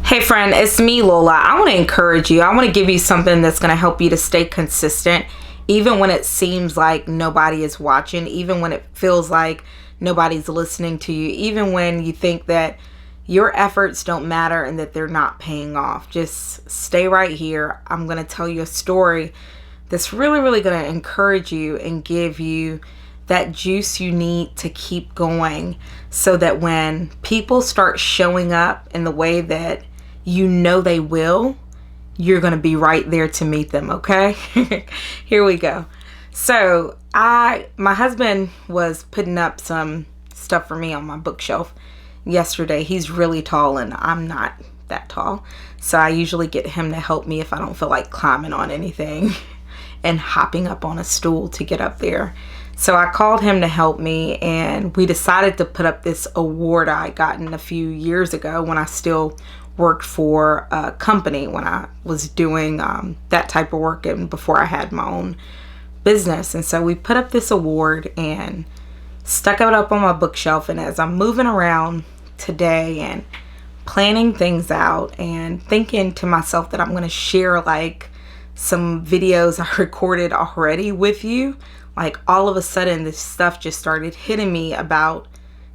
Hey friend, it's me, Lola. I want to encourage you. I want to give you something that's going to help you to stay consistent, even when it seems like nobody is watching, even when it feels like nobody's listening to you, even when you think that your efforts don't matter and that they're not paying off. Just stay right here. I'm going to tell you a story that's really going to encourage you and give you that juice you need to keep going, so that when people start showing up in the way that you know they will, you're going to be right there to meet them, okay? Here we go. So my husband was putting up some stuff for me on my bookshelf yesterday. He's really tall and I'm not that tall. So I usually get him to help me if I don't feel like climbing on anything and hopping up on a stool to get up there. So I called him to help me, and we decided to put up this award I gotten a few years ago when I still worked for a company, when I was doing that type of work and before I had my own business. And so we put up this award and stuck it up on my bookshelf. And as I'm moving around today and planning things out and thinking to myself that I'm going to share like some videos I recorded already with you, like all of a sudden this stuff just started hitting me about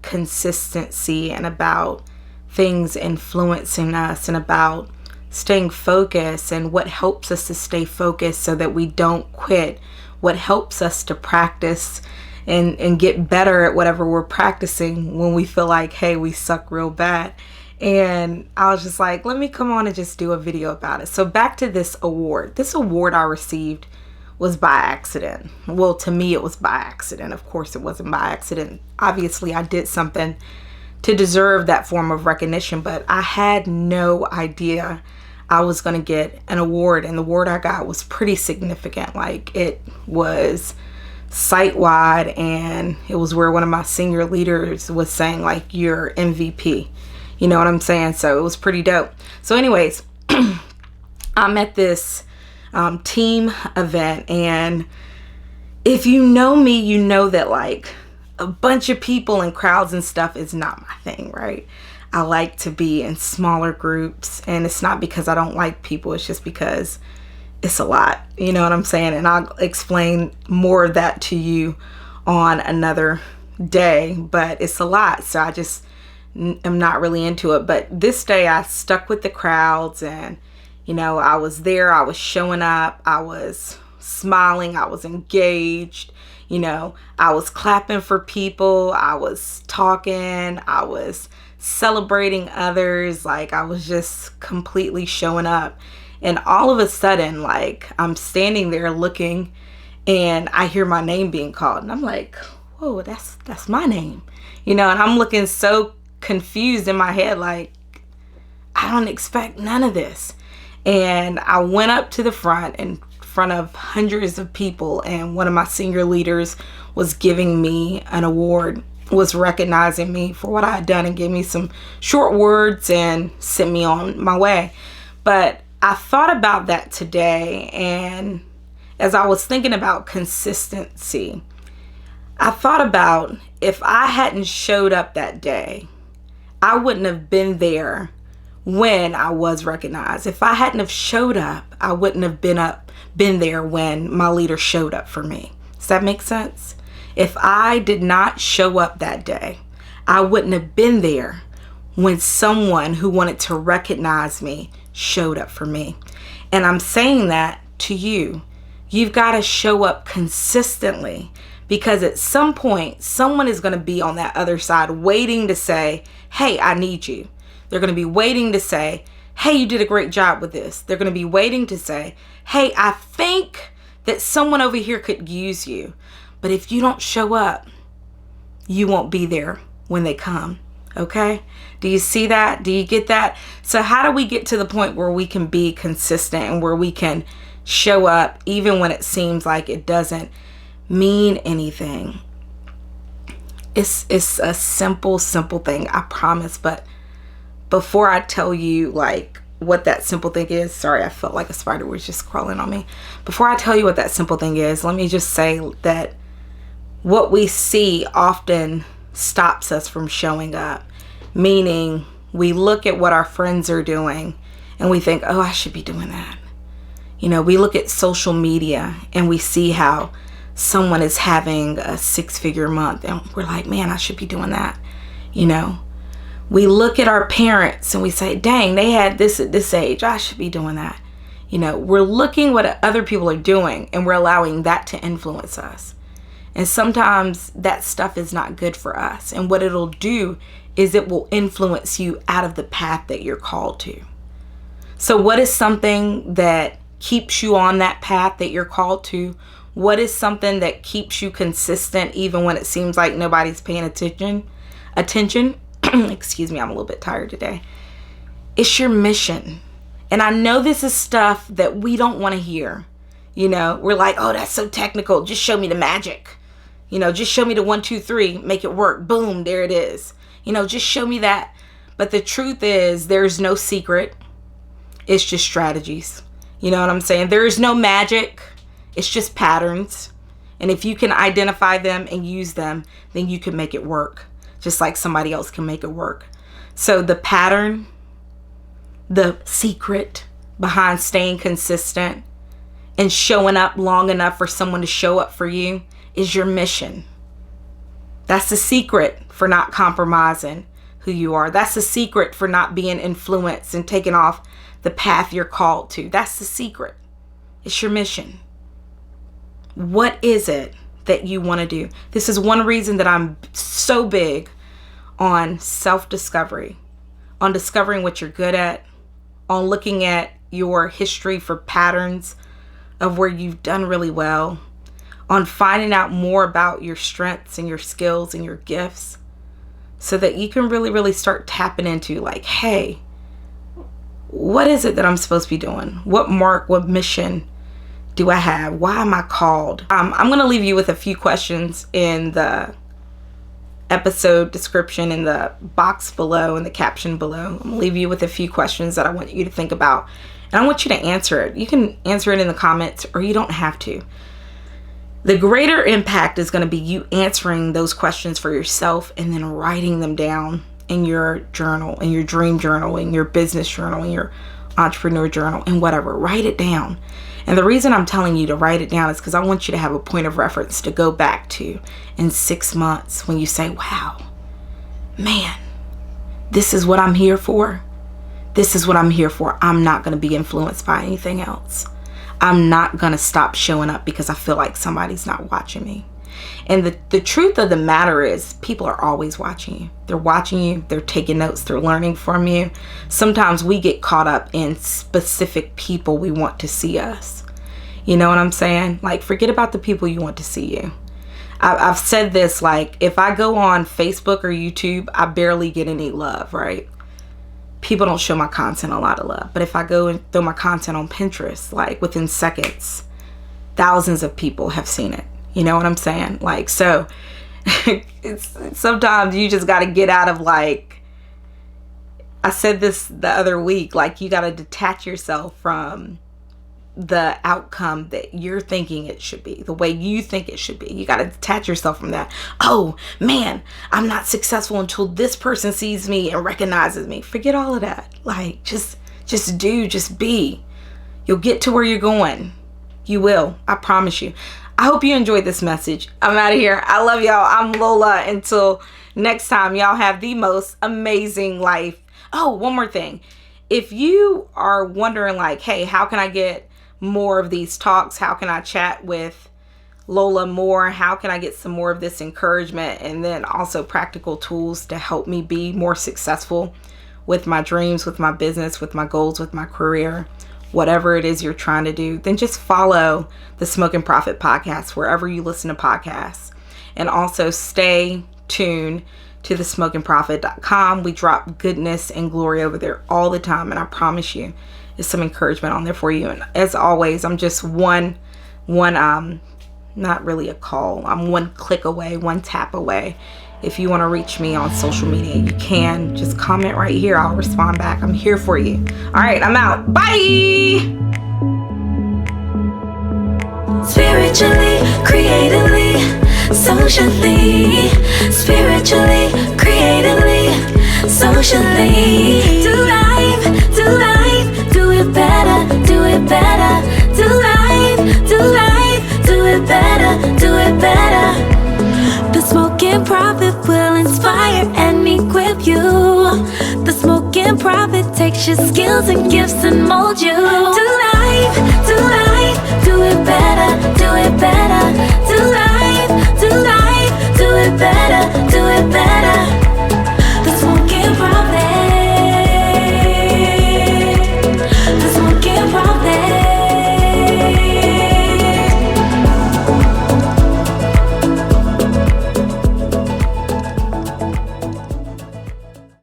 consistency and about things influencing us and about staying focused and what helps us to stay focused so that we don't quit, what helps us to practice and get better at whatever we're practicing when we feel like, hey, we suck real bad. And I was just like, let me come on and just do a video about it. So back to this award. This award I received was by accident. Well, to me, it was by accident. Of course, it wasn't by accident. Obviously, I did something to deserve that form of recognition, but I had no idea I was going to get an award. And the award I got was pretty significant. Like, it was site-wide, and it was where one of my senior leaders was saying, like, you're MVP. You know what I'm saying? So it was pretty dope. So anyways, I'm at this team event, and if you know me, you know that like a bunch of people and crowds and stuff is not my thing, right? I like to be in smaller groups, and it's not because I don't like people, it's just because it's a lot, you know what I'm saying? And I'll explain more of that to you on another day, but it's a lot, so I just am not really into it. But this day I stuck with the crowds, and you know, I was there, I was showing up, I was smiling, I was engaged, you know, I was clapping for people, I was talking, I was celebrating others, like I was just completely showing up. And all of a sudden, like, I'm standing there looking, and I hear my name being called, and I'm like, whoa, that's my name, you know, and I'm looking so confused in my head, like, I don't expect none of this. And I went up to the front in front of hundreds of people, and one of my senior leaders was giving me an award, was recognizing me for what I had done, and gave me some short words and sent me on my way. But I thought about that today, and as I was thinking about consistency, I thought about if I hadn't showed up that day, I wouldn't have been there when I was recognized. If I hadn't have showed up, I wouldn't have been there when my leader showed up for me. Does that make sense? If I did not show up that day, I wouldn't have been there when someone who wanted to recognize me showed up for me. And I'm saying that to you. You've got to show up consistently, because at some point, someone is going to be on that other side waiting to say, hey, I need you. They're going to be waiting to say, hey, you did a great job with this. They're going to be waiting to say, hey, I think that someone over here could use you. But if you don't show up, you won't be there when they come. Okay? Do you see that? Do you get that? So how do we get to the point where we can be consistent and where we can show up even when it seems like it doesn't mean anything? It's a simple thing, I promise. But before I tell you like what that simple thing is, sorry, I felt like a spider was just crawling on me. Before I tell you what that simple thing is, let me just say that what we see often stops us from showing up. Meaning We look at what our friends are doing and we think, oh, I should be doing that. We look at social media and we see how someone is having a 6-figure month and we're like, man, I should be doing that. We look at our parents and we say, dang, they had this at this age. I should be doing that. We're looking what other people are doing and we're allowing that to influence us. And sometimes that stuff is not good for us. And what it'll do is it will influence you out of the path that you're called to. So what is something that keeps you on that path that you're called to? What is something that keeps you consistent even when it seems like nobody's paying attention? Excuse me, I'm a little bit tired today. It's your mission. And I know this is stuff that we don't want to hear. We're like, oh, that's so technical. Just show me the magic. Just show me the 1, 2, 3, make it work. Boom, there it is. Just show me that. But the truth is, there's no secret. It's just strategies. You know what I'm saying? There is no magic. It's just patterns. And if you can identify them and use them, then you can make it work. Just like somebody else can make it work. So the pattern, the secret behind staying consistent and showing up long enough for someone to show up for you is your mission. That's the secret for not compromising who you are. That's the secret for not being influenced and taking off the path you're called to. That's the secret. It's your mission. What is it that you want to do? This is one reason that I'm so big on self-discovery, on discovering what you're good at, on looking at your history for patterns of where you've done really well, on finding out more about your strengths and your skills and your gifts so that you can really, really start tapping into like, hey, what is it that I'm supposed to be doing? What mission do I have? Why am I called? I'm going to leave you with a few questions in the episode description, in the box below, in the caption below. I'm going to leave you with a few questions that I want you to think about. And I want you to answer it. You can answer it in the comments or you don't have to. The greater impact is going to be you answering those questions for yourself and then writing them down in your journal, in your dream journal, in your business journal, in your entrepreneur journal, and whatever. Write it down. And the reason I'm telling you to write it down is because I want you to have a point of reference to go back to in 6 months when you say, wow, man, this is what I'm here for. This is what I'm here for. I'm not going to be influenced by anything else. I'm not going to stop showing up because I feel like somebody's not watching me. And the truth of the matter is people are always watching you. They're watching you. They're taking notes. They're learning from you. Sometimes we get caught up in specific people we want to see us. You know what I'm saying? Like, forget about the people you want to see you. I've said this, like, if I go on Facebook or YouTube, I barely get any love, right? People don't show my content a lot of love. But if I go and throw my content on Pinterest, like within seconds, thousands of people have seen it. You know what I'm saying? Like, so sometimes you just got to get out of, like, I said this the other week, like, you got to detach yourself from the outcome that you're thinking it should be, the way you think it should be. You got to detach yourself from that. Oh man, I'm not successful until this person sees me and recognizes me. Forget all of that. Like, just be. You'll get to where you're going. You will. I promise you. I hope you enjoyed this message. I'm out of here. I love y'all. I'm Lola. Until next time, y'all have the most amazing life. Oh, one more thing. If you are wondering, like, hey, how can I get more of these talks? How can I chat with Lola more? How can I get some more of this encouragement and then also practical tools to help me be more successful with my dreams, with my business, with my goals, with my career, whatever it is you're trying to do? Then just follow the Smoking Profit podcast wherever you listen to podcasts. And also stay tuned to the smokingprofit.com. We drop goodness and glory over there all the time. And I promise you, there's some encouragement on there for you. And as always, I'm just one not really a call. I'm one click away, one tap away. If you want to reach me on social media, you can. Just comment right here. I'll respond back. I'm here for you. All right, I'm out. Bye. Spiritually, creatively, socially, spiritually, creatively, socially. Do life, do it better, do it better. Do life, do it better, do it better. The Smoking Prophet will inspire and equip you. The Smoking Prophet takes your skills and gifts and mold you. Do life, do it better,